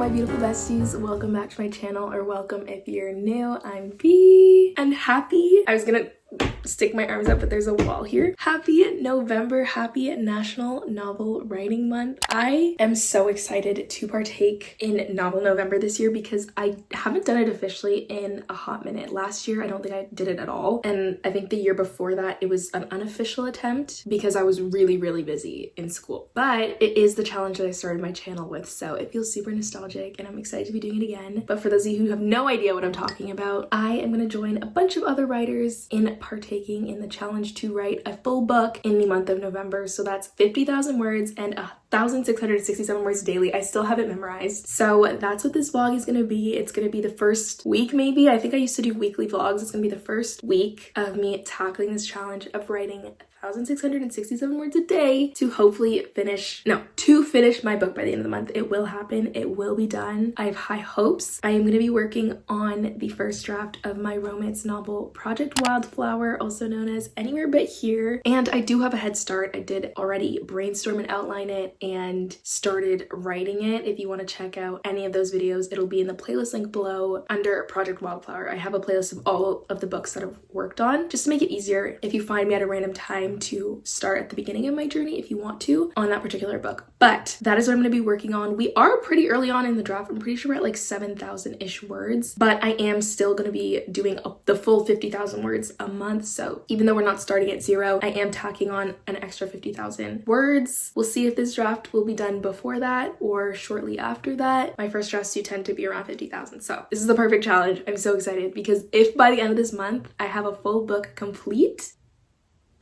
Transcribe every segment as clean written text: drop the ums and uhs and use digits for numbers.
my beautiful besties, welcome back to my channel, or welcome if you're new. I'm B. I'm happy. I was gonna stick my arms up, but there's a wall here. Happy November, happy National Novel Writing Month. I am so excited to partake in Novel November this year because I haven't done it officially in a hot minute. Last year, I don't think I did it at all. And I think the year before that, it was an unofficial attempt because I was really busy in school. But it is the challenge that I started my channel with, so it feels super nostalgic and I'm excited to be doing it again. But for those of you who have no idea what I'm talking about, I am going to join a bunch of other writers in partaking in the challenge to write a full book in the month of November. So that's 50,000 words and 1,667 words daily. I still have it memorized. So that's what this vlog is going to be. It's going to be the first week, maybe. I think I used to do weekly vlogs. It's going to be the first week of me tackling this challenge of writing 1,667 words a day to hopefully finish my book by the end of the month. It will happen. It will be done. I have high hopes. I am going to be working on the first draft of my romance novel, Project Wildflower, also known as Anywhere But Here. And I do have a head start. I did already brainstorm and outline it and started writing it. If you want to check out any of those videos, it'll be in the playlist link below under Project Wildflower. I have a playlist of all of the books that I've worked on just to make it easier if you find me at a random time to start at the beginning of my journey if you want to on that particular book. But that is what I'm going to be working on. We are pretty early on in the draft. I'm pretty sure we're at like 7,000-ish words, but I am still going to be doing the full 50,000 words a month. So even though we're not starting at 0, I am tacking on an extra 50,000 words. We'll see if this draft will be done before that or shortly after that. My first drafts do tend to be around 50,000. So this is the perfect challenge. I'm so excited because if by the end of this month I have a full book complete,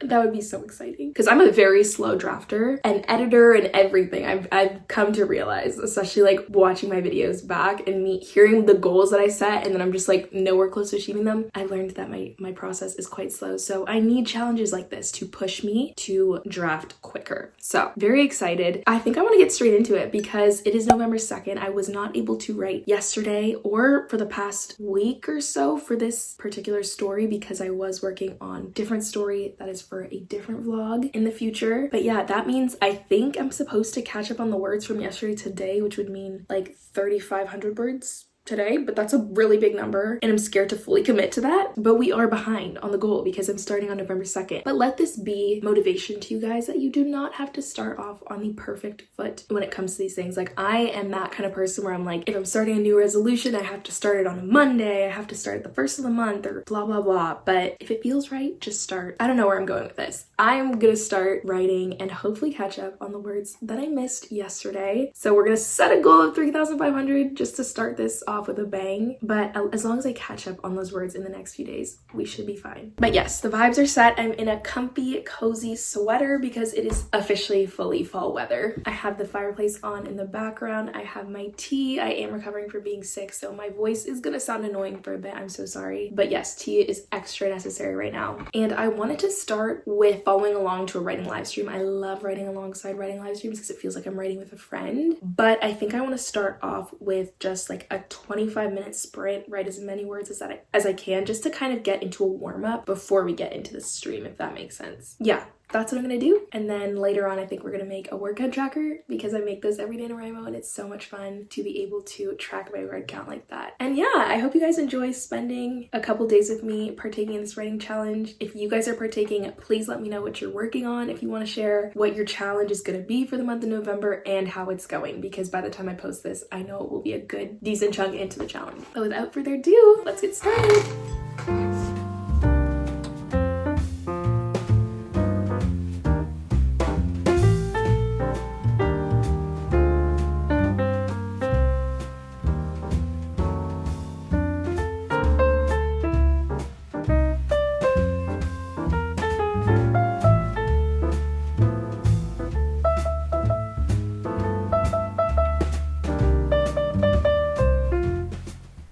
that would be so exciting because I'm a very slow drafter and editor and everything. I've come to realize, especially like watching my videos back and me hearing the goals that I set and then I'm just like nowhere close to achieving them. I learned that my process is quite slow. So I need challenges like this to push me to draft quicker. So very excited. I think I want to get straight into it because it is November 2nd. I was not able to write yesterday or for the past week or so for this particular story because I was working on a different story that is for a different vlog in the future. But yeah, that means I think I'm supposed to catch up on the words from yesterday today, which would mean like 3,500 words today, but that's a really big number and I'm scared to fully commit to that. But we are behind on the goal because I'm starting on November 2nd. But let this be motivation to you guys that you do not have to start off on the perfect foot when it comes to these things. Like I am that kind of person where I'm like, if I'm starting a new resolution, I have to start it on a Monday, I have to start at the first of the month or blah blah blah. But if it feels right, just start. I don't know where I'm going with this. I'm gonna start writing and hopefully catch up on the words that I missed yesterday. So we're gonna set a goal of 3,500 just to start this off with a bang, but as long as I catch up on those words in the next few days, we should be fine. But yes, the vibes are set. I'm in a comfy, cozy sweater because it is officially fully fall weather. I have the fireplace on in the background. I have my tea. I am recovering from being sick, so my voice is gonna sound annoying for a bit. I'm so sorry. But yes, tea is extra necessary right now. And I wanted to start with following along to a writing live stream. I love writing alongside writing live streams because it feels like I'm writing with a friend. But I think I want to start off with just like a 25-minute sprint, write as many words as I can, just to kind of get into a warm-up before we get into the stream, if that makes sense. Yeah, that's what I'm gonna do. And then later on, I think we're gonna make a word count tracker because I make those every day in NaNoWriMo and it's so much fun to be able to track my word count like that. And yeah, I hope you guys enjoy spending a couple days with me partaking in this writing challenge. If you guys are partaking, please let me know what you're working on. If you want to share what your challenge is gonna be for the month of November and how it's going, because by the time I post this, I know it will be a good, decent chunk into the challenge. But without further ado, let's get started.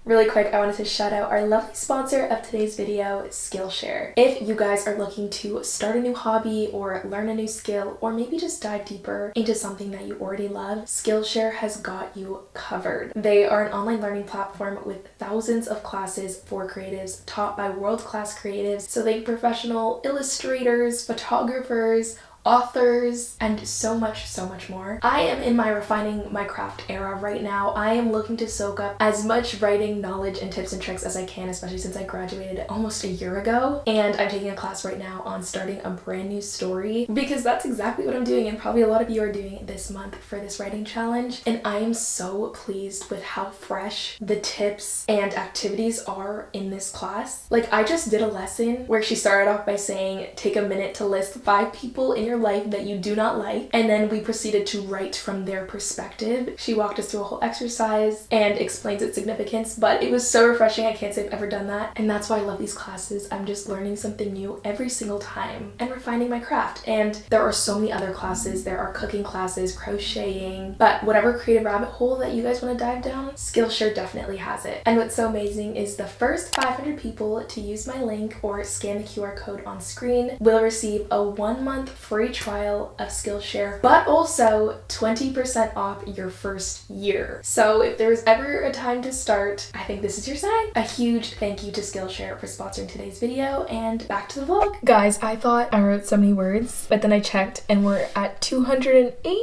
Really quick, I wanted to shout out our lovely sponsor of today's video, Skillshare. If you guys are looking to start a new hobby or learn a new skill, or maybe just dive deeper into something that you already love, Skillshare has got you covered. They are an online learning platform with thousands of classes for creatives taught by world-class creatives. So they professional illustrators, photographers, authors, and so much more. I am in my refining my craft era right now. I am looking to soak up as much writing knowledge and tips and tricks as I can, especially since I graduated almost a year ago, and I'm taking a class right now on starting a brand new story, because that's exactly what I'm doing, and probably a lot of you are doing this month for this writing challenge. And I am so pleased with how fresh the tips and activities are in this class. Like, I just did a lesson where she started off by saying, take a minute to list 5 people in your life that you do not like, and then we proceeded to write from their perspective. She walked us through a whole exercise and explains its significance, but it was so refreshing. I can't say I've ever done that, and that's why I love these classes. I'm just learning something new every single time and refining my craft. And there are so many other classes. There are cooking classes, crocheting, but whatever creative rabbit hole that you guys want to dive down, Skillshare definitely has it. And what's so amazing is the first 500 people to use my link or scan the QR code on screen will receive a 1-month free trial of Skillshare, but also 20% off your first year. So if there's ever a time to start, I think this is your sign. A huge thank you to Skillshare for sponsoring today's video, and back to the vlog. Guys, I thought I wrote so many words, but then I checked and we're at 280.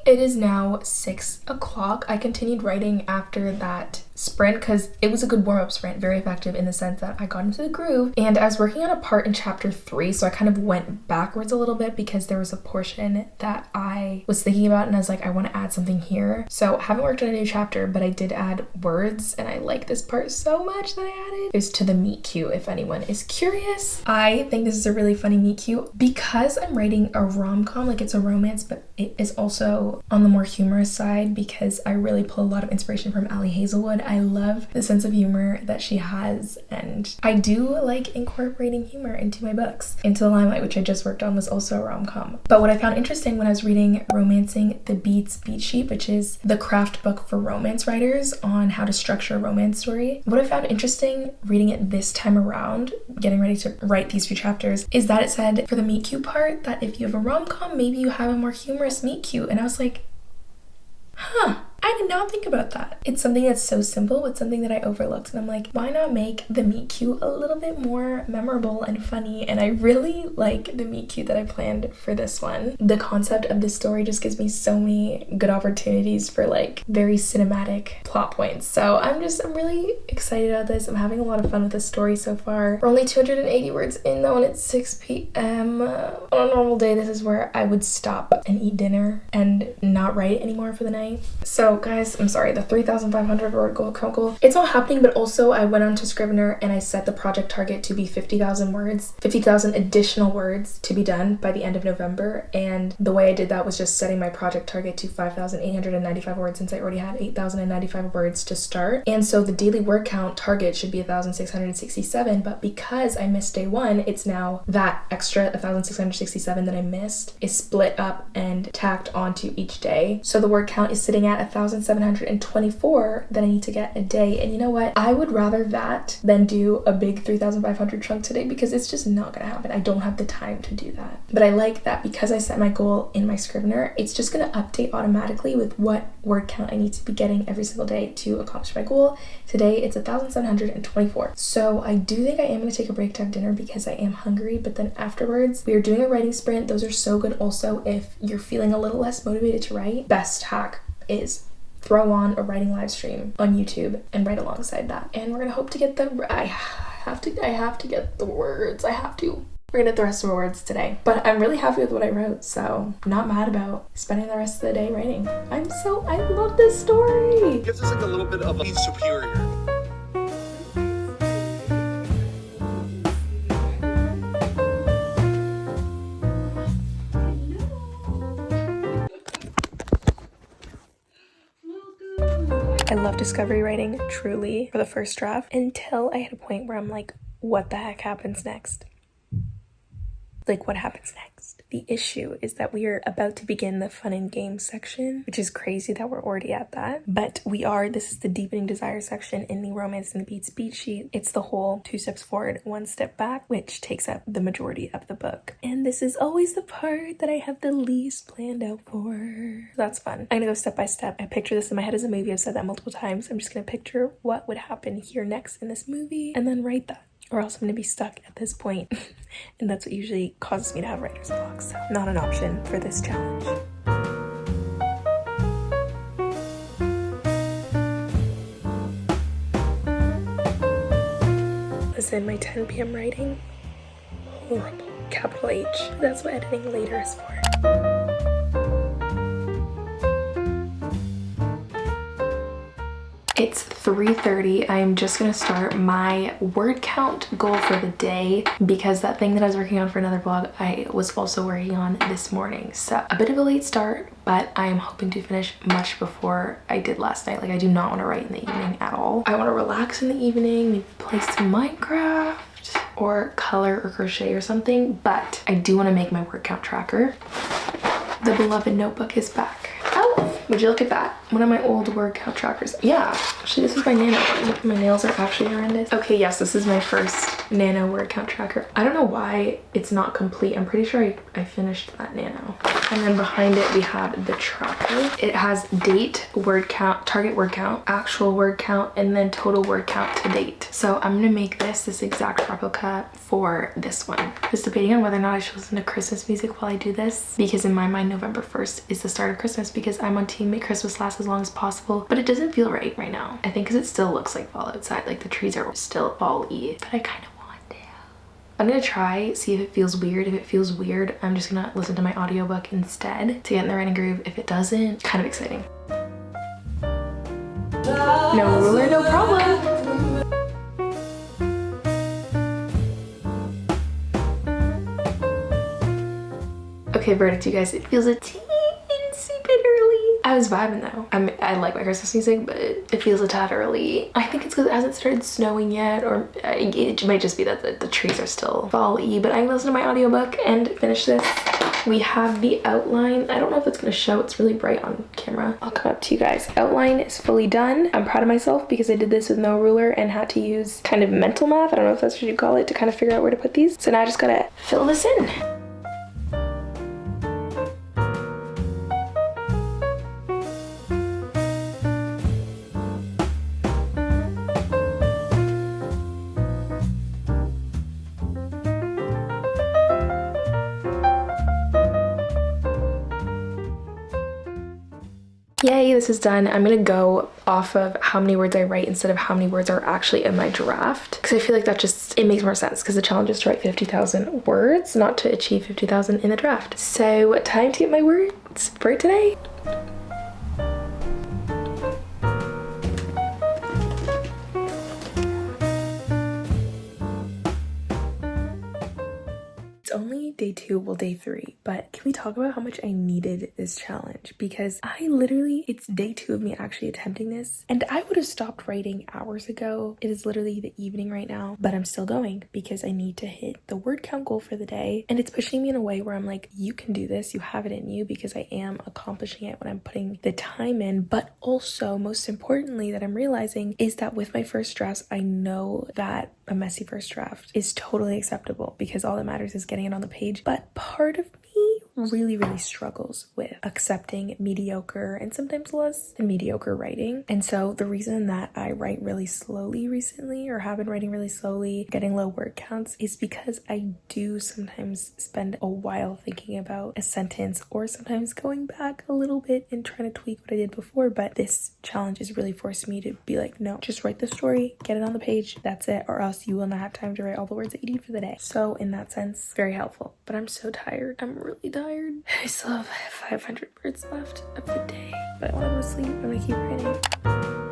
It is now 6 o'clock. I continued writing after that sprint because it was a good warm-up sprint, very effective in the sense that I got into the groove, and I was working on a part in chapter 3, so I kind of went backwards a little bit because there was a portion that I was thinking about and I was like, I want to add something here. So I haven't worked on a new chapter, but I did add words, and I like this part so much that I added. It was to the meet cute, if anyone is curious. I think this is a really funny meet cute because I'm writing a rom-com, like it's a romance, but it is also on the more humorous side because I really pull a lot of inspiration from Ali Hazelwood. I love the sense of humor that she has, and I do like incorporating humor into my books. Into the Limelight, which I just worked on, was also a rom-com. But what I found interesting when I was reading Romancing the Beats Beat Sheet, which is the craft book for romance writers on how to structure a romance story, what I found interesting reading it this time around, getting ready to write these few chapters, is that it said for the meet cute part that if you have a rom-com, maybe you have a more humorous meet cute. And I was like, huh, I did not think about that. It's something that's so simple, but something that I overlooked, and I'm like, why not make the meet cute a little bit more memorable and funny? And I really like the meet cute that I planned for this one. The concept of this story just gives me so many good opportunities for like very cinematic plot points. So I'm really excited about this. I'm having a lot of fun with this story so far. We're only 280 words in though, and it's 6 p.m. On a normal day, this is where I would stop and eat dinner and not write anymore for the night. So guys, I'm sorry, the 3,500 word goal, it's not happening, but also I went on to Scrivener and I set the project target to be 50,000 words, 50,000 additional words to be done by the end of November. And the way I did that was just setting my project target to 5,895 words since I already had 8,095 words to start. And so the daily word count target should be 1,667, but because I missed day 1, it's now that extra 1,667 that I missed is split up and tacked onto each day. So the word count is sitting at 1,724 that I need to get a day. And you know what? I would rather that than do a big 3,500 chunk today because it's just not gonna happen. I don't have the time to do that. But I like that because I set my goal in my Scrivener, it's just gonna update automatically with what word count I need to be getting every single day to accomplish my goal. Today it's 1,724. So I do think I am gonna take a break to have dinner because I am hungry, but then afterwards we are doing a writing sprint. Those are so good also if you're feeling a little less motivated to write. Best hack is throw on a writing live stream on YouTube and write alongside that. And we're gonna hope to get I have to get the words. We're gonna get the rest of our words today. But I'm really happy with what I wrote, so I'm not mad about spending the rest of the day writing. I love this story. It gives us like a little bit of a superior. I love discovery writing, truly, for the first draft, until I hit a point where I'm like, what the heck happens next? Like, what happens next? The issue is that we are about to begin the fun and games section, which is crazy that we're already at that. But this is the deepening desire section in the Romancing the Beats Beat Sheet. It's the whole 2 steps forward, 1 step back, which takes up the majority of the book. And this is always the part that I have the least planned out for. That's fun. I'm gonna go step by step. I picture this in my head as a movie. I've said that multiple times. I'm just gonna picture what would happen here next in this movie and then write that. or else I'm gonna be stuck at this point. And that's what usually causes me to have writer's block, so not an option for this challenge. Listen, my 10 p.m. writing, horrible. Capital H. That's what editing later is for. It's 3:30. I'm just gonna start my word count goal for the day because that thing that I was working on for another vlog, I was also working on this morning. So a bit of a late start, but I am hoping to finish much before I did last night. Like, I do not want to write in the evening at all. I want to relax in the evening, maybe play some Minecraft or color or crochet or something, but I do want to make my word count tracker. The beloved notebook is back. Oh, would you look at that? One of my old word count trackers. Yeah, actually this is my Nano one. My nails are actually horrendous. Okay, yes, this is my first Nano word count tracker. I don't know why it's not complete. I'm pretty sure I finished that Nano. And then behind it we have the tracker. It has date, word count, target word count, actual word count, and then total word count to date. So I'm gonna make this exact replica for this one. Just debating on whether or not I should listen to Christmas music while I do this, because in my mind November 1st is the start of Christmas, because I'm on team make Christmas last as long as possible, but it doesn't feel right now. I think because it still looks like fall outside, like the trees are still fall-y, but I kind of want to. I'm gonna try, see if it feels weird. If it feels weird, I'm just gonna listen to my audiobook instead to get in the writing groove. If it doesn't, kind of exciting. No ruler, no problem. Okay, verdict, you guys. It feels a teensy bit early. I was vibing though. I like my Christmas music, but it feels a tad early. I think it's because it hasn't started snowing yet, or it might just be that the trees are still fall-y, but I'm gonna listen to my audiobook and finish this. We have the outline. I don't know if it's gonna show. It's really bright on camera. I'll come up to you guys. Outline is fully done. I'm proud of myself because I did this with no ruler and had to use kind of mental math, I don't know if that's what you call it, to kind of figure out where to put these. So now I just gotta fill this in. Yay, this is done. I'm gonna go off of how many words I write instead of how many words are actually in my draft, because I feel like that just, it makes more sense, because the challenge is to write 50,000 words, not to achieve 50,000 in the draft. So time to get my words for today. Only day 2, well day 3, but can we talk about how much I needed this challenge? Because I literally, it's day 2 of me actually attempting this, and I would have stopped writing hours ago. It is literally the evening right now, but I'm still going because I need to hit the word count goal for the day, and it's pushing me in a way where I'm like, you can do this, you have it in you, because I am accomplishing it when I'm putting the time in. But also, most importantly, that I'm realizing is that with my first drafts, I know that a messy first draft is totally acceptable, because all that matters is getting it on the page. But part of me really struggles with accepting mediocre and sometimes less than mediocre writing. And so the reason that I write really slowly recently, or have been writing really slowly, getting low word counts, is because I do sometimes spend a while thinking about a sentence, or sometimes going back a little bit and trying to tweak what I did before. But this challenge is really forcing me to be like, no, just write the story, get it on the page, that's it, or else you will not have time to write all the words that you need for the day. So in that sense, very helpful. But I'm so tired. I'm really tired. I still have 500 words left of the day, but I want to go to sleep. I'm gonna keep writing.